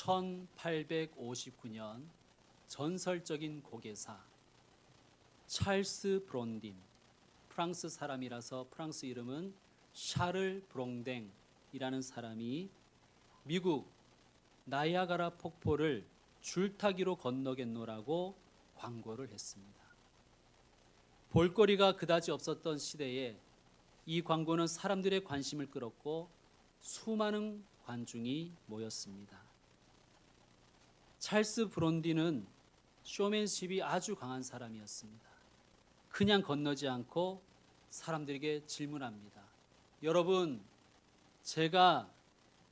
1859년 전설적인 고개사 찰스 브론딘, 프랑스 사람이라서 프랑스 이름은 샤를 브롱댕이라는 사람이 미국 나이아가라 폭포를 줄타기로 건너겠노라고 광고를 했습니다. 볼거리가 그다지 없었던 시대에 이 광고는 사람들의 관심을 끌었고 수많은 관중이 모였습니다. 찰스 브론딘은 쇼맨십이 아주 강한 사람이었습니다. 그냥 건너지 않고 사람들에게 질문합니다. 여러분, 제가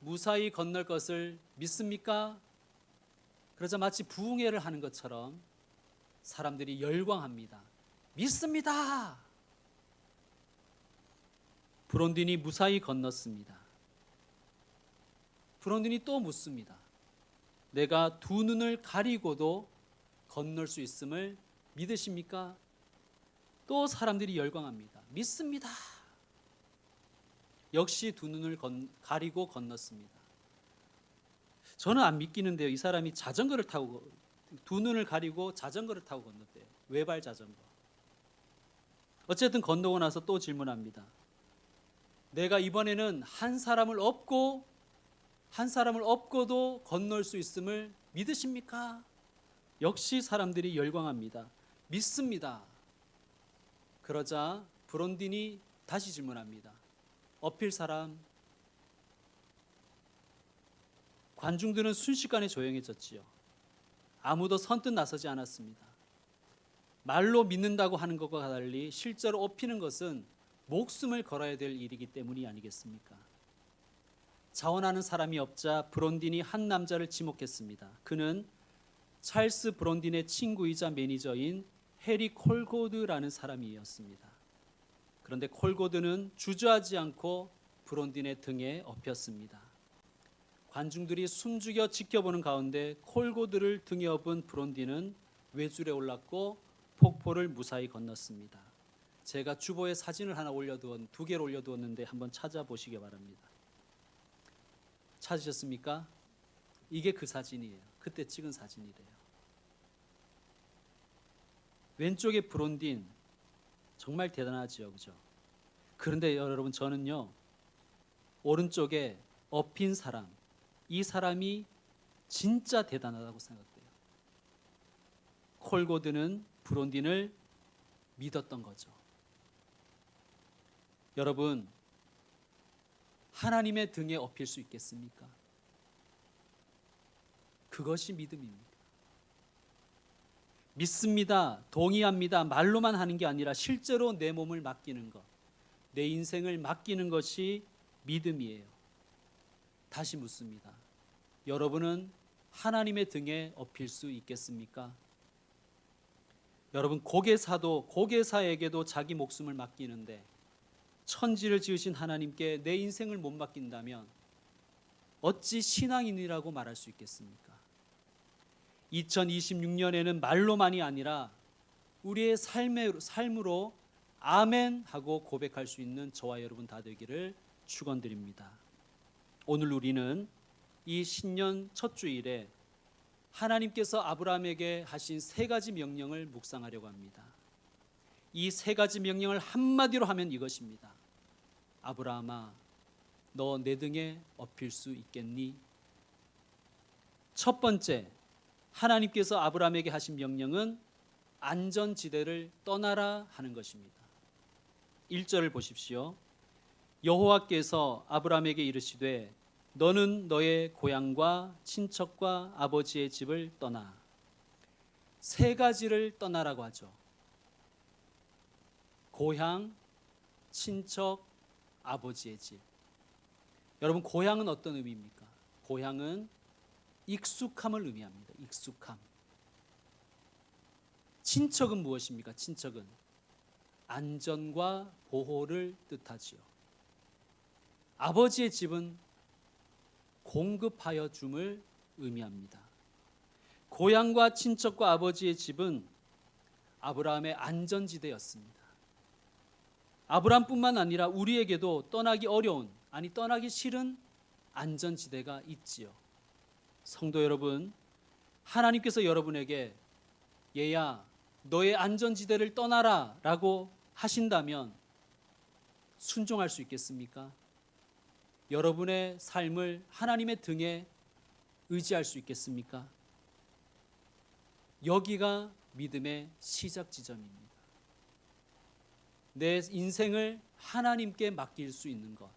무사히 건널 것을 믿습니까? 그러자 마치 부흥회를 하는 것처럼 사람들이 열광합니다. 믿습니다. 브론딘이 무사히 건넜습니다. 브론딘이 또 묻습니다. 내가 두 눈을 가리고도 건널 수 있음을 믿으십니까? 또 사람들이 열광합니다. 믿습니다. 역시 두 눈을 가리고 건넜습니다. 저는 안 믿기는데요. 이 사람이 자전거를 타고 두 눈을 가리고 자전거를 타고 건넜대요. 외발 자전거. 어쨌든 건너고 나서 또 질문합니다. 내가 이번에는 한 사람을 업고도 건널 수 있음을 믿으십니까? 역시 사람들이 열광합니다. 믿습니다. 그러자 브론딘이 다시 질문합니다. 업힐 사람? 관중들은 순식간에 조용해졌지요. 아무도 선뜻 나서지 않았습니다. 말로 믿는다고 하는 것과 달리 실제로 업히는 것은 목숨을 걸어야 될 일이기 때문이 아니겠습니까? 자원하는 사람이 없자 브론딘이 한 남자를 지목했습니다. 그는 찰스 브론딘의 친구이자 매니저인 해리 콜고드라는 사람이었습니다. 그런데 콜고드는 주저하지 않고 브론딘의 등에 업혔습니다. 관중들이 숨죽여 지켜보는 가운데 콜고드를 등에 업은 브론딘은 외줄에 올랐고 폭포를 무사히 건넜습니다. 제가 주보에 사진을 두 개를 올려두었는데 한번 찾아보시기 바랍니다. 찾으셨습니까? 이게 그 사진이에요. 그때 찍은 사진이래요. 왼쪽에 브론딘 정말 대단하죠, 그죠? 그런데 여러분 저는요 오른쪽에 업힌 사람, 이 사람이 진짜 대단하다고 생각돼요. 콜고드는 브론딘을 믿었던 거죠. 여러분, 하나님의 등에 업힐 수 있겠습니까? 그것이 믿음입니다. 믿습니다, 동의합니다, 말로만 하는 게 아니라 실제로 내 몸을 맡기는 것, 내 인생을 맡기는 것이 믿음이에요. 다시 묻습니다. 여러분은 하나님의 등에 업힐 수 있겠습니까? 여러분, 고개사에게도 자기 목숨을 맡기는데 천지를 지으신 하나님께 내 인생을 못 맡긴다면 어찌 신앙인이라고 말할 수 있겠습니까? 2026년에는 말로만이 아니라 우리의 삶으로 아멘 하고 고백할 수 있는 저와 여러분 다 되기를 축원드립니다. 오늘 우리는 이 신년 첫 주일에 하나님께서 아브라함에게 하신 세 가지 명령을 묵상하려고 합니다. 이 세 가지 명령을 한마디로 하면 이것입니다. 아브라함아, 너 내 등에 업힐 수 있겠니? 첫 번째, 하나님께서 아브라함에게 하신 명령은 안전지대를 떠나라 하는 것입니다. 1절을 보십시오. 여호와께서 아브라함에게 이르시되 너는 너의 고향과 친척과 아버지의 집을 떠나. 세 가지를 떠나라고 하죠. 고향, 친척, 아버지의 집. 여러분, 고향은 어떤 의미입니까? 고향은 익숙함을 의미합니다. 익숙함. 친척은 무엇입니까? 친척은 안전과 보호를 뜻하지요. 아버지의 집은 공급하여 줌을 의미합니다. 고향과 친척과 아버지의 집은 아브라함의 안전지대였습니다. 아브라함뿐만 아니라 우리에게도 떠나기 싫은 안전지대가 있지요. 성도 여러분, 하나님께서 여러분에게 얘야 너의 안전지대를 떠나라 라고 하신다면 순종할 수 있겠습니까? 여러분의 삶을 하나님의 등에 의지할 수 있겠습니까? 여기가 믿음의 시작 지점입니다. 내 인생을 하나님께 맡길 수 있는 것,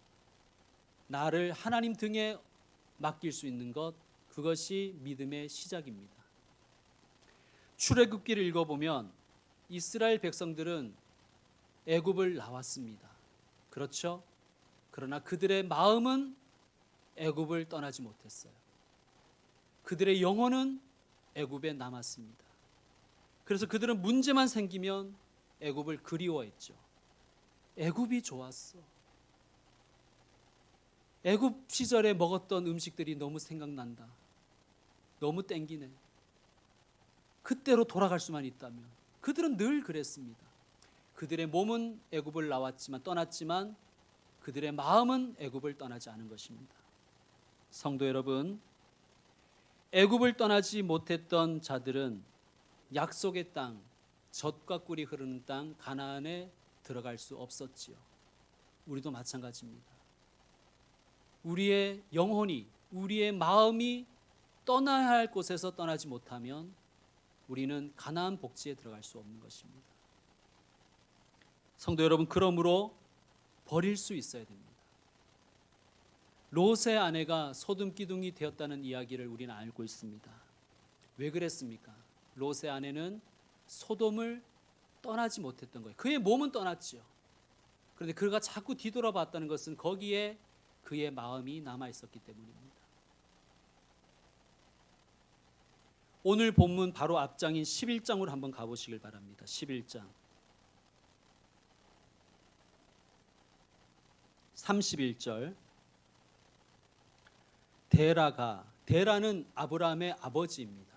나를 하나님 등에 맡길 수 있는 것, 그것이 믿음의 시작입니다. 출애굽기를 읽어보면 이스라엘 백성들은 애굽을 나왔습니다. 그렇죠? 그러나 그들의 마음은 애굽을 떠나지 못했어요. 그들의 영혼은 애굽에 남았습니다. 그래서 그들은 문제만 생기면 애굽을 그리워했죠. 애굽이 좋았어. 애굽 시절에 먹었던 음식들이 너무 생각난다. 너무 땡기네. 그때로 돌아갈 수만 있다면. 그들은 늘 그랬습니다. 그들의 몸은 애굽을 떠났지만 그들의 마음은 애굽을 떠나지 않은 것입니다. 성도 여러분, 애굽을 떠나지 못했던 자들은 약속의 땅, 젖과 꿀이 흐르는 땅 가나안에 들어갈 수 없었지요. 우리도 마찬가지입니다. 우리의 영혼이, 우리의 마음이 떠나야 할 곳에서 떠나지 못하면 우리는 가나안 복지에 들어갈 수 없는 것입니다. 성도 여러분, 그러므로 버릴 수 있어야 됩니다. 롯의 아내가 소돔 기둥이 되었다는 이야기를 우리는 알고 있습니다. 왜 그랬습니까? 롯의 아내는 소돔을 떠나지 못했던 거예요. 그의 몸은 떠났죠. 그런데 그가 자꾸 뒤돌아봤다는 것은 거기에 그의 마음이 남아 있었기 때문입니다. 오늘 본문 바로 앞장인 11장으로 한번 가보시길 바랍니다. 11장 31절. 데라는 아브라함의 아버지입니다.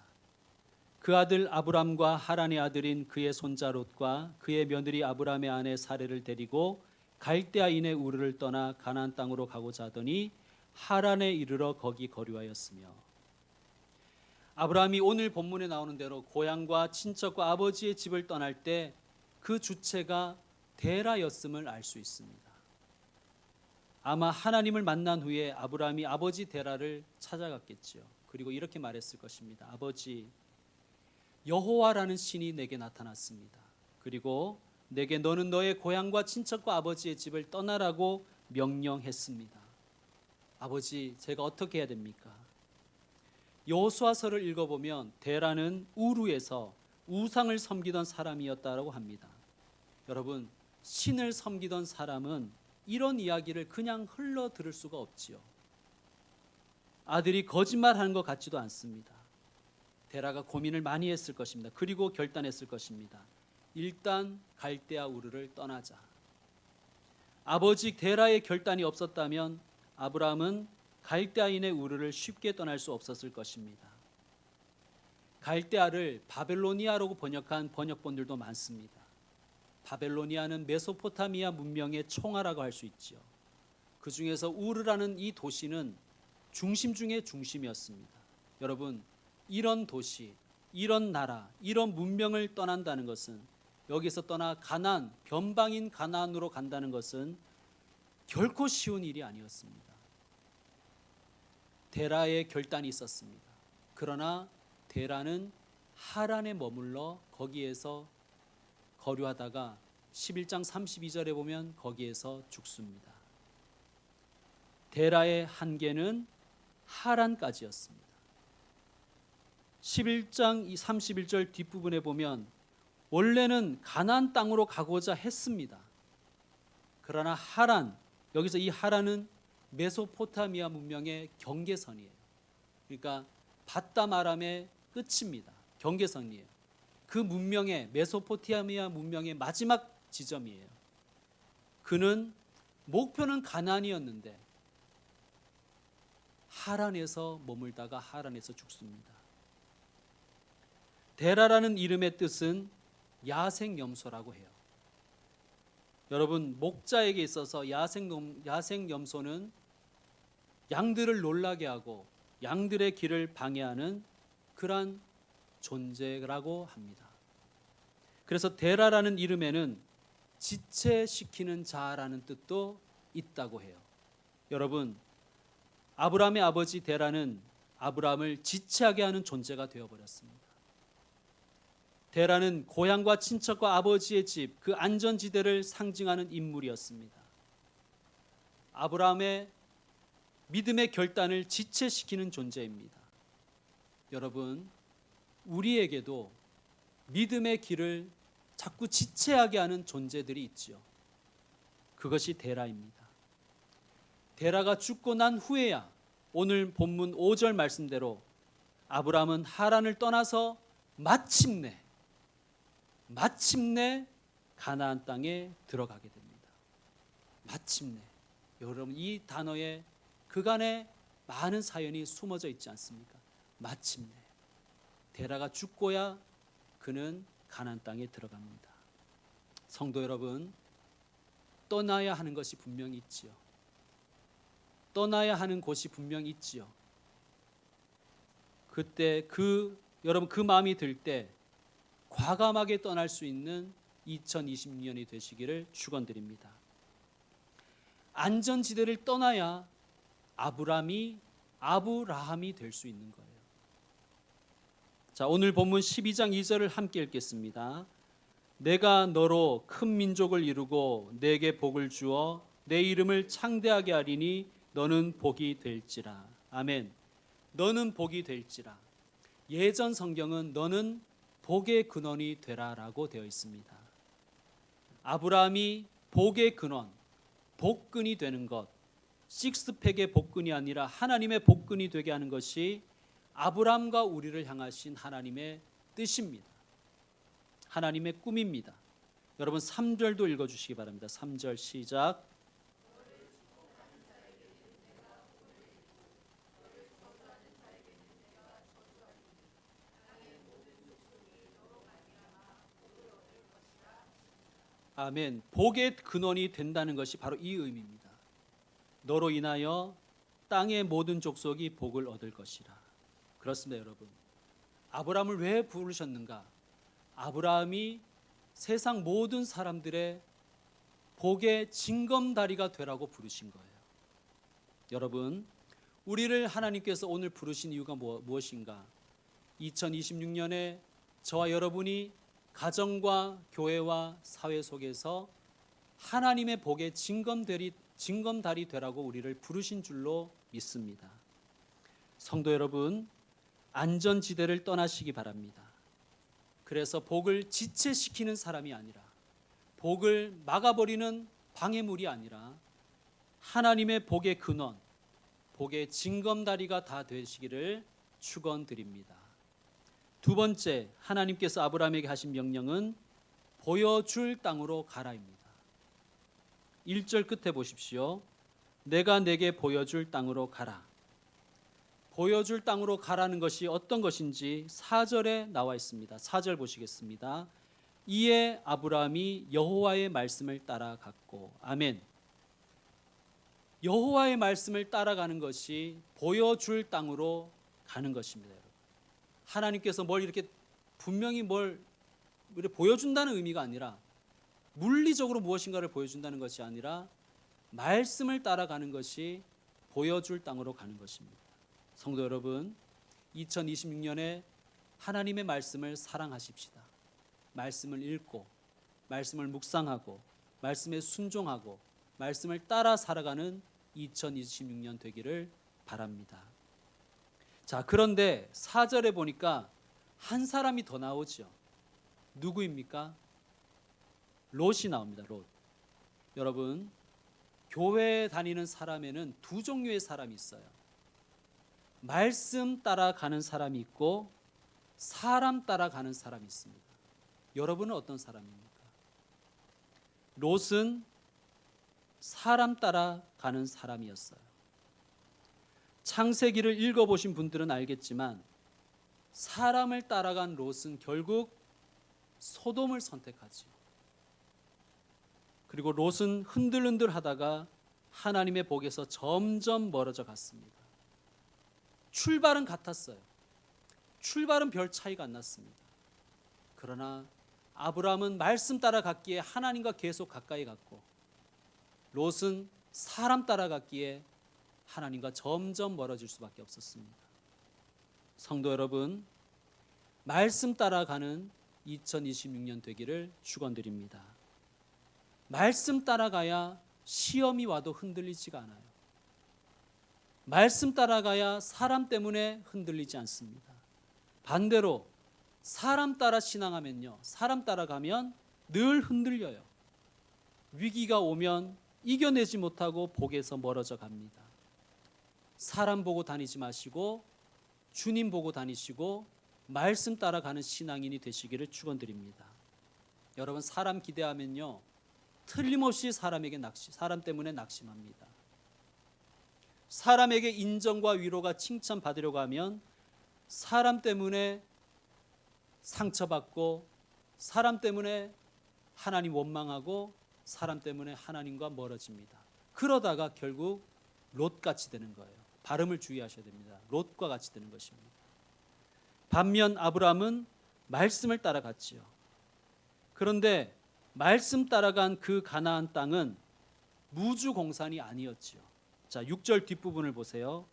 그 아들 아브람과 하란의 아들인 그의 손자 롯과 그의 며느리 아브람의 아내 사레를 데리고 갈대아인의 우르를 떠나 가나안 땅으로 가고자 하더니 하란에 이르러 거기 거류하였으며. 아브라함이 오늘 본문에 나오는 대로 고향과 친척과 아버지의 집을 떠날 때 그 주체가 데라였음을 알 수 있습니다. 아마 하나님을 만난 후에 아브라함이 아버지 데라를 찾아갔겠지요. 그리고 이렇게 말했을 것입니다. 아버지, 여호와라는 신이 내게 나타났습니다. 그리고 내게 너는 너의 고향과 친척과 아버지의 집을 떠나라고 명령했습니다. 아버지, 제가 어떻게 해야 됩니까? 여호수아서를 읽어보면 데라는 우루에서 우상을 섬기던 사람이었다고 합니다. 여러분, 신을 섬기던 사람은 이런 이야기를 그냥 흘러 들을 수가 없지요. 아들이 거짓말하는 것 같지도 않습니다. 데라가 고민을 많이 했을 것입니다. 그리고 결단했을 것입니다. 일단 갈대아 우르를 떠나자. 아버지 데라의 결단이 없었다면 아브라함은 갈대아인의 우르를 쉽게 떠날 수 없었을 것입니다. 갈대아를 바벨로니아라고 번역한 번역본들도 많습니다. 바벨로니아는 메소포타미아 문명의 총화라고 할 수 있지요. 그 중에서 우르라는 이 도시는 중심 중의 중심이었습니다. 여러분, 이런 도시, 이런 나라, 이런 문명을 떠난다는 것은, 여기서 떠나 가나안, 변방인 가나안으로 간다는 것은 결코 쉬운 일이 아니었습니다. 데라의 결단이 있었습니다. 그러나 데라는 하란에 머물러 거기에서 거류하다가 11장 32절에 보면 거기에서 죽습니다. 데라의 한계는 하란까지였습니다. 11장 31절 뒷부분에 보면 원래는 가나안 땅으로 가고자 했습니다. 그러나 하란, 여기서 이 하란은 메소포타미아 문명의 경계선이에요. 그러니까 바담 아람의 끝입니다. 경계선이에요. 그 문명의, 메소포타미아 문명의 마지막 지점이에요. 그는 목표는 가나안이었는데 하란에서 머물다가 하란에서 죽습니다. 데라라는 이름의 뜻은 야생염소라고 해요. 여러분, 목자에게 있어서 야생염소는 양들을 놀라게 하고 양들의 길을 방해하는 그러한 존재라고 합니다. 그래서 데라라는 이름에는 지체시키는 자라는 뜻도 있다고 해요. 여러분, 아브라함의 아버지 데라는 아브라함을 지체하게 하는 존재가 되어버렸습니다. 데라는 고향과 친척과 아버지의 집, 그 안전지대를 상징하는 인물이었습니다. 아브라함의 믿음의 결단을 지체시키는 존재입니다. 여러분, 우리에게도 믿음의 길을 자꾸 지체하게 하는 존재들이 있지요. 그것이 데라입니다. 데라가 죽고 난 후에야 오늘 본문 5절 말씀대로 아브라함은 하란을 떠나서 마침내 가나안 땅에 들어가게 됩니다. 마침내. 여러분, 이 단어에 그간의 많은 사연이 숨어져 있지 않습니까? 마침내. 데라가 죽고야 그는 가나안 땅에 들어갑니다. 성도 여러분, 떠나야 하는 것이 분명히 있지요. 떠나야 하는 곳이 분명히 있지요. 그때 여러분 그 마음이 들 때 과감하게 떠날 수 있는 2026년이 되시기를 축원드립니다. 안전지대를 떠나야 아브라함이 될 수 있는 거예요. 자, 오늘 본문 12장 2절을 함께 읽겠습니다. 내가 너로 큰 민족을 이루고 내게 복을 주어 내 이름을 창대하게 하리니 너는 복이 될지라. 아멘. 너는 복이 될지라. 예전 성경은 너는 복의 근원이 되라라고 되어 있습니다. 아브라함이 복의 근원, 복근이 되는 것, 식스팩의 복근이 아니라 하나님의 복근이 되게 하는 것이 아브라함과 우리를 향하신 하나님의 뜻입니다. 하나님의 꿈입니다. 여러분 3절도 읽어주시기 바랍니다. 3절 시작. 아멘. 복의 근원이 된다는 것이 바로 이 의미입니다. 너로 인하여 땅의 모든 족속이 복을 얻을 것이라. 그렇습니다, 여러분. 아브라함을 왜 부르셨는가? 아브라함이 세상 모든 사람들의 복의 징검다리가 되라고 부르신 거예요. 여러분, 우리를 하나님께서 오늘 부르신 이유가 무엇인가? 2026년에 저와 여러분이 가정과 교회와 사회 속에서 하나님의 복의 징검다리 되라고 우리를 부르신 줄로 믿습니다. 성도 여러분, 안전지대를 떠나시기 바랍니다. 그래서 복을 지체시키는 사람이 아니라, 복을 막아버리는 방해물이 아니라 하나님의 복의 근원, 복의 징검다리가 다 되시기를 축원드립니다. 두 번째, 하나님께서 아브라함에게 하신 명령은 보여줄 땅으로 가라입니다. 1절 끝에 보십시오. 내가 내게 보여줄 땅으로 가라. 보여줄 땅으로 가라는 것이 어떤 것인지 4절에 나와 있습니다. 4절 보시겠습니다. 이에 아브라함이 여호와의 말씀을 따라갔고. 아멘. 여호와의 말씀을 따라가는 것이 보여줄 땅으로 가는 것입니다. 여러분. 하나님께서 뭘 이렇게 분명히 뭘 보여준다는 의미가 아니라, 물리적으로 무엇인가를 보여준다는 것이 아니라 말씀을 따라가는 것이 보여줄 땅으로 가는 것입니다. 성도 여러분, 2026년에 하나님의 말씀을 사랑하십시다. 말씀을 읽고, 말씀을 묵상하고, 말씀에 순종하고, 말씀을 따라 살아가는 2026년 되기를 바랍니다. 자, 그런데 4절에 보니까 한 사람이 더 나오죠. 누구입니까? 롯이 나옵니다. 롯. 여러분, 교회에 다니는 사람에는 두 종류의 사람이 있어요. 말씀 따라가는 사람이 있고 사람 따라가는 사람이 있습니다. 여러분은 어떤 사람입니까? 롯은 사람 따라가는 사람이었어요. 창세기를 읽어보신 분들은 알겠지만 사람을 따라간 롯은 결국 소돔을 선택하지요. 그리고 롯은 흔들흔들 하다가 하나님의 복에서 점점 멀어져 갔습니다. 출발은 같았어요. 출발은 별 차이가 안 났습니다. 그러나 아브라함은 말씀 따라갔기에 하나님과 계속 가까이 갔고, 롯은 사람 따라갔기에 하나님과 점점 멀어질 수밖에 없었습니다. 성도 여러분, 말씀 따라가는 2026년 되기를 축원드립니다. 말씀 따라가야 시험이 와도 흔들리지가 않아요. 말씀 따라가야 사람 때문에 흔들리지 않습니다. 반대로 사람 따라 신앙하면요, 사람 따라가면 늘 흔들려요. 위기가 오면 이겨내지 못하고 복에서 멀어져 갑니다. 사람 보고 다니지 마시고 주님 보고 다니시고 말씀 따라가는 신앙인이 되시기를 축원드립니다. 여러분, 사람 기대하면요, 틀림없이 사람 때문에 낙심합니다. 사람에게 인정과 위로가 칭찬받으려고 하면 사람 때문에 상처받고, 사람 때문에 하나님 원망하고, 사람 때문에 하나님과 멀어집니다. 그러다가 결국 롯같이 되는 거예요. 발음을 주의하셔야 됩니다. 롯과 같이 되는 것입니다. 반면 아브라함은 말씀을 따라갔지요. 그런데 말씀 따라간 그 가나안 땅은 무주공산이 아니었지요. 자, 6절 뒷부분을 보세요.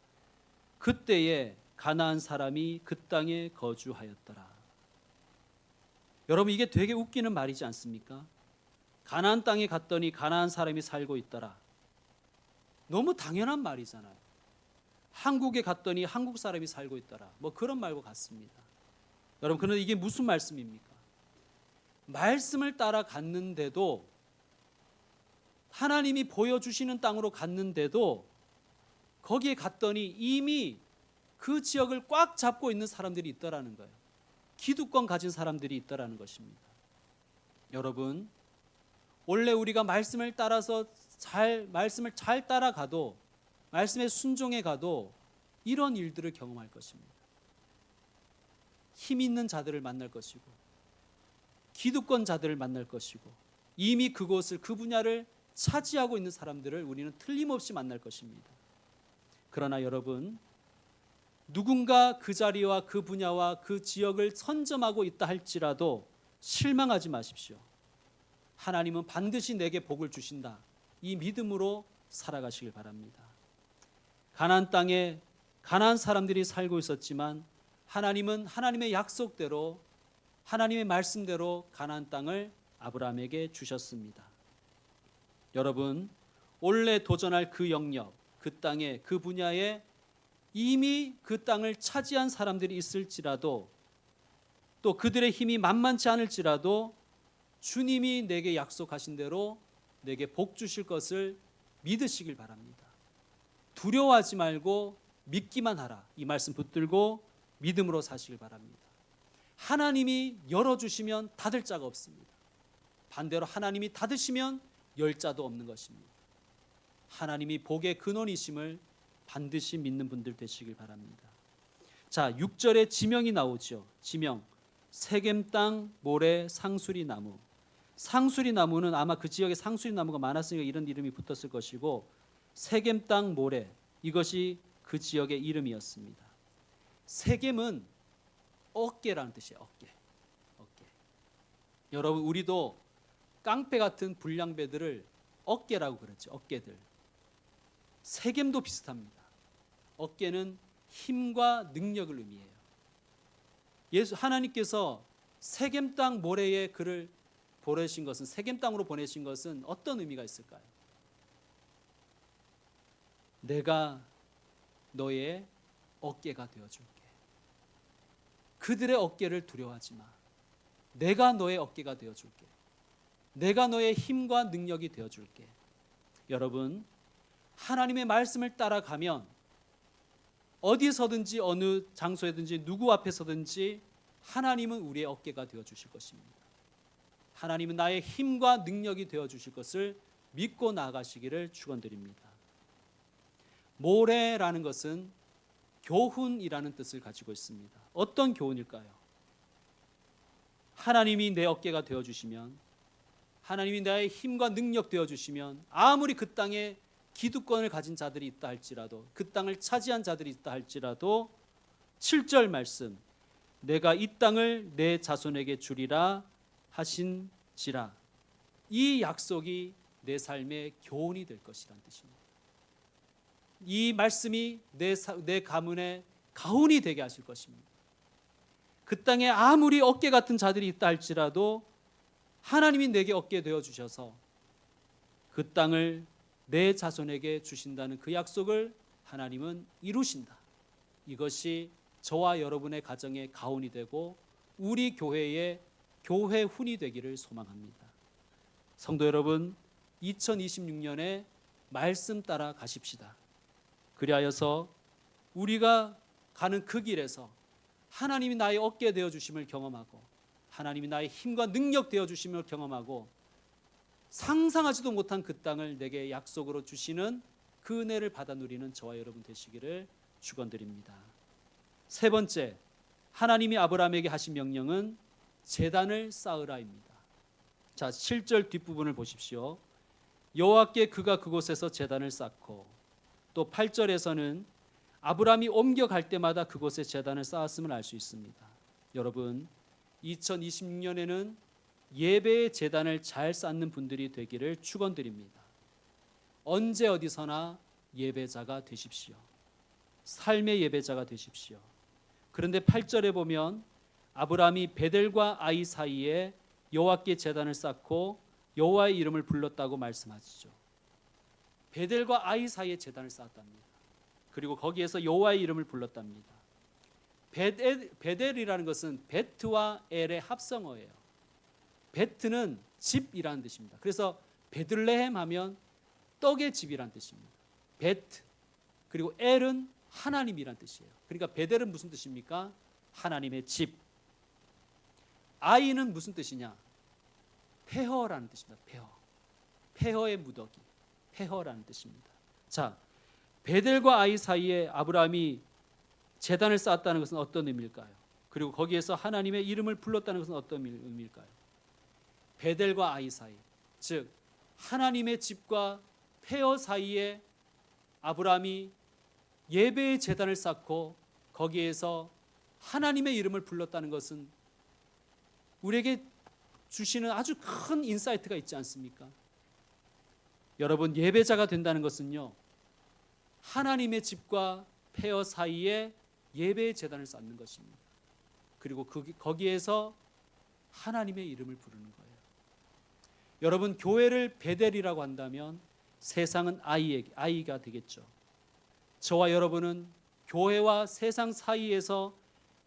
그때에 가나안 사람이 그 땅에 거주하였더라. 여러분, 이게 되게 웃기는 말이지 않습니까? 가나안 땅에 갔더니 가나안 사람이 살고 있더라. 너무 당연한 말이잖아요. 한국에 갔더니 한국 사람이 살고 있더라. 뭐 그런 말과 같습니다. 여러분, 그런데 이게 무슨 말씀입니까? 말씀을 따라 갔는데도, 하나님이 보여주시는 땅으로 갔는데도 거기에 갔더니 이미 그 지역을 꽉 잡고 있는 사람들이 있더라는 거예요. 기득권 가진 사람들이 있더라는 것입니다. 여러분, 원래 우리가 말씀을 따라서 말씀을 잘 따라가도, 말씀에 순종해 가도 이런 일들을 경험할 것입니다. 힘 있는 자들을 만날 것이고, 기득권 자들을 만날 것이고, 이미 그곳을, 그 분야를 차지하고 있는 사람들을 우리는 틀림없이 만날 것입니다. 그러나 여러분, 누군가 그 자리와 그 분야와 그 지역을 선점하고 있다 할지라도 실망하지 마십시오. 하나님은 반드시 내게 복을 주신다. 이 믿음으로 살아가시길 바랍니다. 가나안 땅에 가나안 사람들이 살고 있었지만 하나님은 하나님의 약속대로, 하나님의 말씀대로 가나안 땅을 아브라함에게 주셨습니다. 여러분, 원래 도전할 그 영역, 그 땅에, 그 분야에 이미 그 땅을 차지한 사람들이 있을지라도, 또 그들의 힘이 만만치 않을지라도 주님이 내게 약속하신 대로 내게 복 주실 것을 믿으시길 바랍니다. 두려워하지 말고 믿기만 하라. 이 말씀 붙들고 믿음으로 사시길 바랍니다. 하나님이 열어주시면 닫을 자가 없습니다. 반대로 하나님이 닫으시면 열 자도 없는 것입니다. 하나님이 복의 근원이심을 반드시 믿는 분들 되시길 바랍니다. 자, 6절에 지명이 나오죠. 지명. 세겜 땅 모래 상수리 나무. 상수리 나무는 아마 그 지역에 상수리 나무가 많았으니까 이런 이름이 붙었을 것이고, 세겜 땅 모래, 이것이 그 지역의 이름이었습니다. 세겜은 어깨라는 뜻이에요. 어깨. 여러분, 우리도 깡패 같은 불량배들을 어깨라고 그러죠. 어깨들. 세겜도 비슷합니다. 어깨는 힘과 능력을 의미해요. 하나님께서 세겜 땅 모래에 그를 보내신 것은, 세겜 땅으로 보내신 것은 어떤 의미가 있을까요? 내가 너의 어깨가 되어줄게. 그들의 어깨를 두려워하지 마. 내가 너의 어깨가 되어줄게. 내가 너의 힘과 능력이 되어줄게. 여러분, 하나님의 말씀을 따라가면 어디서든지 어느 장소에든지 누구 앞에서든지 하나님은 우리의 어깨가 되어주실 것입니다. 하나님은 나의 힘과 능력이 되어주실 것을 믿고 나아가시기를 축원드립니다. 모래라는 것은 교훈이라는 뜻을 가지고 있습니다. 어떤 교훈일까요? 하나님이 내 어깨가 되어주시면, 하나님이 나의 힘과 능력 되어주시면 아무리 그 땅에 기득권을 가진 자들이 있다 할지라도, 그 땅을 차지한 자들이 있다 할지라도 7절 말씀, 내가 이 땅을 내 자손에게 주리라 하신지라, 이 약속이 내 삶의 교훈이 될 것이란 뜻입니다. 이 말씀이 내 가문의 가훈이 되게 하실 것입니다. 그 땅에 아무리 어깨 같은 자들이 있다 할지라도 하나님이 내게 어깨 되어 주셔서 그 땅을 내 자손에게 주신다는 그 약속을 하나님은 이루신다. 이것이 저와 여러분의 가정의 가훈이 되고 우리 교회의 교회 훈이 되기를 소망합니다. 성도 여러분, 2026년에 말씀 따라 가십시다. 그리하여서 우리가 가는 그 길에서 하나님이 나의 어깨 되어 주심을 경험하고, 하나님이 나의 힘과 능력 되어 주심을 경험하고, 상상하지도 못한 그 땅을 내게 약속으로 주시는 그 은혜를 받아 누리는 저와 여러분 되시기를 축원드립니다. 세 번째, 하나님이 아브라함에게 하신 명령은 제단을 쌓으라입니다. 자, 7절 뒷부분을 보십시오. 여호와께 그가 그곳에서 제단을 쌓고, 또 8절에서는 아브라함이 옮겨갈 때마다 그곳에 제단을 쌓았음을 알 수 있습니다. 여러분, 2026년에는 예배의 제단을 잘 쌓는 분들이 되기를 축원드립니다. 언제 어디서나 예배자가 되십시오. 삶의 예배자가 되십시오. 그런데 8절에 보면 아브라함이 베델과 아이 사이에 여호와께 제단을 쌓고 여호와의 이름을 불렀다고 말씀하시죠. 베델과 아이 사이에 제단을 쌓았답니다. 그리고 거기에서 여호와의 이름을 불렀답니다. 베델이라는 것은 베트와 엘의 합성어예요. 베트는 집이라는 뜻입니다. 그래서 베들레헴 하면 떡의 집이라는 뜻입니다. 베트. 그리고 엘은 하나님이라는 뜻이에요. 그러니까 베델은 무슨 뜻입니까? 하나님의 집. 아이는 무슨 뜻이냐? 폐허라는 뜻입니다. 폐허. 폐허의 무더기. 폐허라는 뜻입니다. 자, 베델과 아이 사이에 아브라함이 제단을 쌓았다는 것은 어떤 의미일까요? 그리고 거기에서 하나님의 이름을 불렀다는 것은 어떤 의미일까요? 베델과 아이 사이, 즉 하나님의 집과 폐허 사이에 아브라함이 예배의 제단을 쌓고 거기에서 하나님의 이름을 불렀다는 것은 우리에게 주시는 아주 큰 인사이트가 있지 않습니까? 여러분, 예배자가 된다는 것은요, 하나님의 집과 폐허 사이에 예배의 제단을 쌓는 것입니다. 그리고 거기에서 하나님의 이름을 부르는 거예요. 여러분, 교회를 베델이라고 한다면 세상은 아이가 되겠죠. 저와 여러분은 교회와 세상 사이에서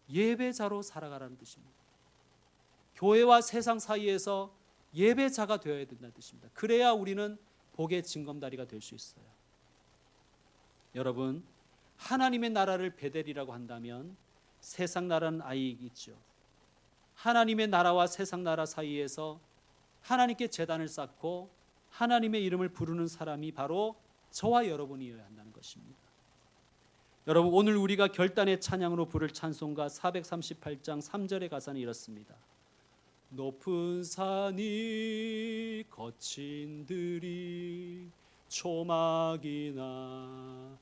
예배자로 살아가라는 뜻입니다. 교회와 세상 사이에서 예배자가 되어야 된다는 뜻입니다. 그래야 우리는 복의 징검다리가 될 수 있어요. 여러분, 하나님의 나라를 베델이라고 한다면 세상 나라는 아이이죠. 하나님의 나라와 세상 나라 사이에서 하나님께 제단을 쌓고 하나님의 이름을 부르는 사람이 바로 저와 여러분이어야 한다는 것입니다. 여러분, 오늘 우리가 결단의 찬양으로 부를 찬송가 438장 3절의 가사는 이렇습니다. 높은 산이 거친 들이 초막이나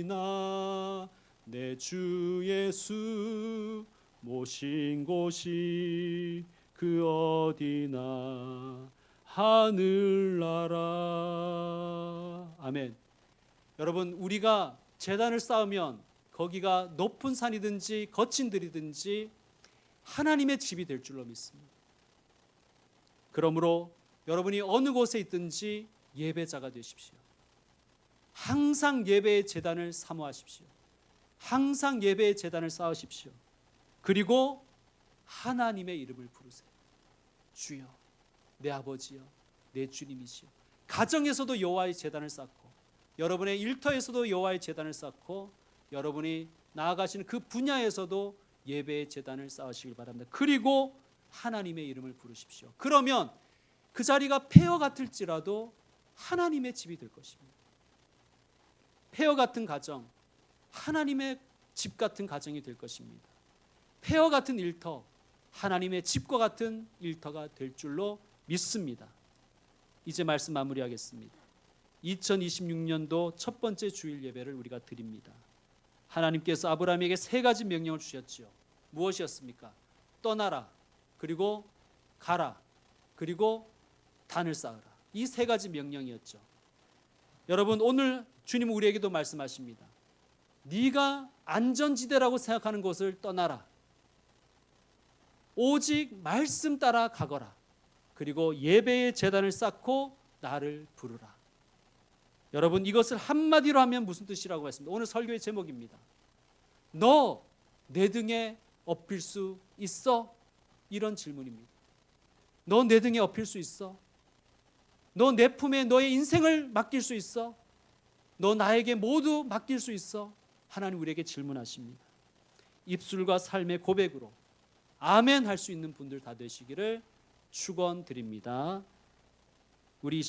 궁궐이나 내 주 예수 모신 곳이 그 어디나 하늘나라. 아멘. 여러분, 우리가 제단을 쌓으면 거기가 높은 산이든지 거친 들이든지 하나님의 집이 될 줄로 믿습니다. 그러므로 여러분이 어느 곳에 있든지 예배자가 되십시오. 항상 예배의 제단을 사모하십시오. 항상 예배의 제단을 쌓으십시오. 그리고 하나님의 이름을 부르세요. 주여, 내 아버지여, 내 주님이시여. 가정에서도 여호와의 제단을 쌓고, 여러분의 일터에서도 여호와의 제단을 쌓고, 여러분이 나아가시는 그 분야에서도 예배의 제단을 쌓으시길 바랍니다. 그리고 하나님의 이름을 부르십시오. 그러면 그 자리가 폐허 같을지라도 하나님의 집이 될 것입니다. 폐허 같은 가정, 하나님의 집 같은 가정이 될 것입니다. 폐허 같은 일터, 하나님의 집과 같은 일터가 될 줄로 믿습니다. 이제 말씀 마무리하겠습니다. 2026년도 첫 번째 주일 예배를 우리가 드립니다. 하나님께서 아브라함에게 세 가지 명령을 주셨지요. 무엇이었습니까? 떠나라, 그리고 가라, 그리고 단을 쌓으라. 이 세 가지 명령이었죠. 여러분, 오늘 주님은 우리에게도 말씀하십니다. 네가 안전지대라고 생각하는 곳을 떠나라. 오직 말씀 따라 가거라. 그리고 예배의 제단을 쌓고 나를 부르라. 여러분, 이것을 한마디로 하면 무슨 뜻이라고 했습니다. 오늘 설교의 제목입니다. 너 내 등에 업힐 수 있어? 이런 질문입니다. 너 내 등에 업힐 수 있어? 너 내 품에 너의 인생을 맡길 수 있어? 너 나에게 모두 맡길 수 있어? 하나님 우리에게 질문하십니다. 입술과 삶의 고백으로 아멘 할 수 있는 분들 다 되시기를 축원드립니다. 우리